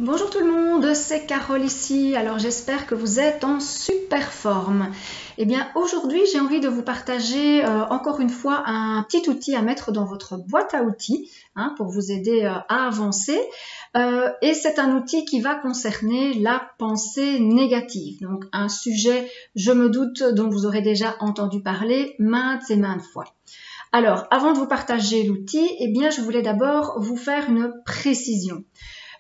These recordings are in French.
Bonjour tout le monde, c'est Carole ici. Alors j'espère que vous êtes en super forme. Eh bien aujourd'hui j'ai envie de vous partager encore une fois un petit outil à mettre dans votre boîte à outils pour vous aider à avancer. Et c'est un outil qui va concerner la pensée négative. Donc un sujet, je me doute, dont vous aurez déjà entendu parler maintes et maintes fois. Alors avant de vous partager l'outil, eh bien je voulais d'abord vous faire une précision.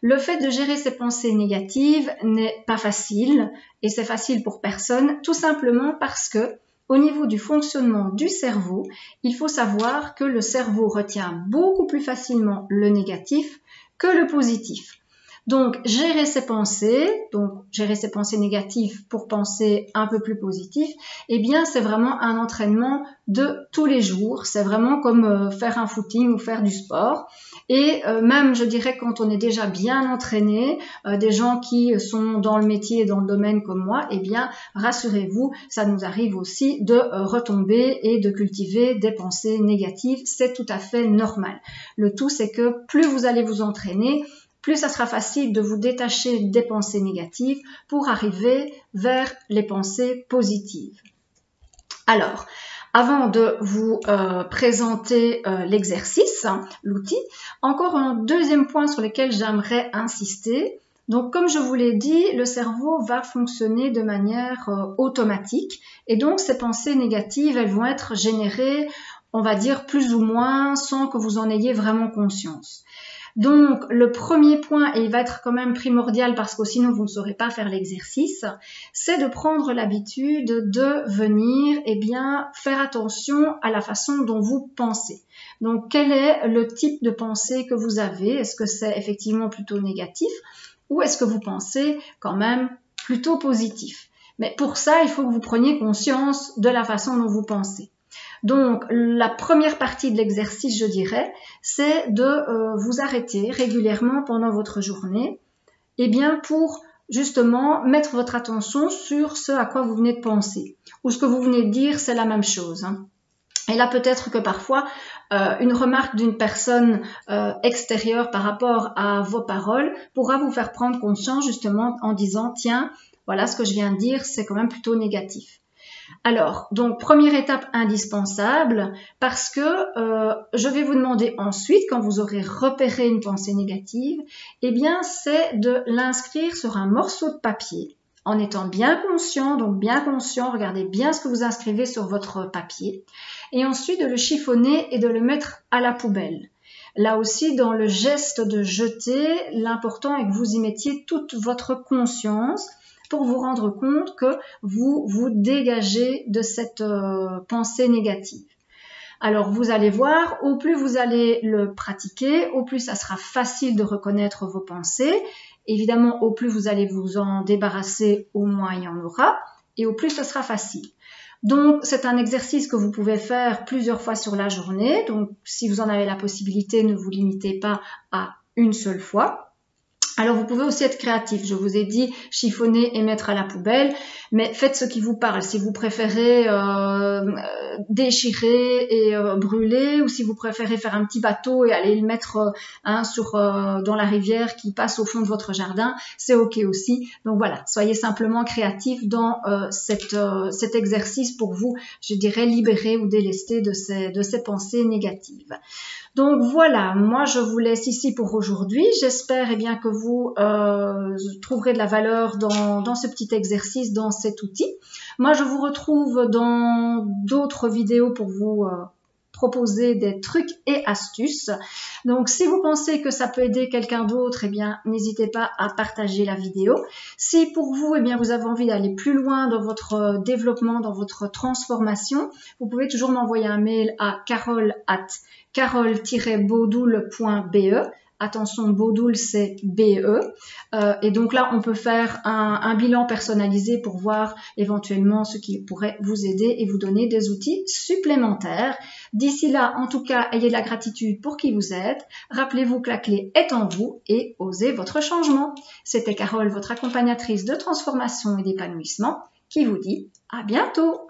Le fait de gérer ses pensées négatives n'est pas facile et c'est facile pour personne, tout simplement parce que au niveau du fonctionnement du cerveau, il faut savoir que le cerveau retient beaucoup plus facilement le négatif que le positif. Donc, gérer ses pensées négatives pour penser un peu plus positif, eh bien, c'est vraiment un entraînement de tous les jours. C'est vraiment comme faire un footing ou faire du sport. Et même, je dirais, quand on est déjà bien entraîné, des gens qui sont dans le métier et dans le domaine comme moi, eh bien, rassurez-vous, ça nous arrive aussi de retomber et de cultiver des pensées négatives. C'est tout à fait normal. Le tout, c'est que plus vous allez vous entraîner, plus ça sera facile de vous détacher des pensées négatives pour arriver vers les pensées positives. Alors, avant de vous présenter l'exercice, l'outil, encore un deuxième point sur lequel j'aimerais insister. Donc, comme je vous l'ai dit, le cerveau va fonctionner de manière automatique et donc ces pensées négatives, elles vont être générées, on va dire, plus ou moins sans que vous en ayez vraiment conscience. Donc, le premier point, et il va être quand même primordial parce que sinon vous ne saurez pas faire l'exercice, c'est de prendre l'habitude de venir, faire attention à la façon dont vous pensez. Donc, quel est le type de pensée que vous avez? Est-ce que c'est effectivement plutôt négatif ou est-ce que vous pensez quand même plutôt positif? Mais pour ça, il faut que vous preniez conscience de la façon dont vous pensez. Donc, la première partie de l'exercice, je dirais, c'est de vous arrêter régulièrement pendant votre journée, pour justement mettre votre attention sur ce à quoi vous venez de penser. Ou ce que vous venez de dire, c'est la même chose. Et là, peut-être que parfois, une remarque d'une personne extérieure par rapport à vos paroles pourra vous faire prendre conscience justement en disant « Tiens, voilà ce que je viens de dire, c'est quand même plutôt négatif ». Alors, donc, première étape indispensable, parce que je vais vous demander ensuite, quand vous aurez repéré une pensée négative, c'est de l'inscrire sur un morceau de papier, en étant bien conscient, regardez bien ce que vous inscrivez sur votre papier, et ensuite de le chiffonner et de le mettre à la poubelle. Là aussi, dans le geste de jeter, l'important est que vous y mettiez toute votre conscience, pour vous rendre compte que vous vous dégagez de cette pensée négative. Alors vous allez voir, au plus vous allez le pratiquer, au plus ça sera facile de reconnaître vos pensées. Évidemment, au plus vous allez vous en débarrasser, au moins il y en aura, et au plus ce sera facile. Donc c'est un exercice que vous pouvez faire plusieurs fois sur la journée. Donc si vous en avez la possibilité, ne vous limitez pas à une seule fois. Alors, vous pouvez aussi être créatif. Je vous ai dit chiffonner et mettre à la poubelle, mais faites ce qui vous parle. Si vous préférez déchirer et brûler, ou si vous préférez faire un petit bateau et aller le mettre dans la rivière qui passe au fond de votre jardin, c'est ok aussi. Donc voilà, soyez simplement créatif dans cet exercice pour vous, je dirais, libérer ou délester de ces pensées négatives. Donc voilà, moi je vous laisse ici pour aujourd'hui. J'espère que vous trouverez de la valeur dans ce petit exercice, dans cet outil. Moi je vous retrouve dans d'autres vidéos pour vous proposer des trucs et astuces. Donc si vous pensez que ça peut aider quelqu'un d'autre, n'hésitez pas à partager la vidéo. Si pour vous, vous avez envie d'aller plus loin dans votre développement, dans votre transformation, vous pouvez toujours m'envoyer un mail à carole-baudoul.be. Attention, Baudoul, c'est BE. Et donc là, on peut faire un bilan personnalisé pour voir éventuellement ce qui pourrait vous aider et vous donner des outils supplémentaires. D'ici là, en tout cas, ayez de la gratitude pour qui vous êtes. Rappelez-vous que la clé est en vous et osez votre changement. C'était Carole, votre accompagnatrice de transformation et d'épanouissement, qui vous dit à bientôt.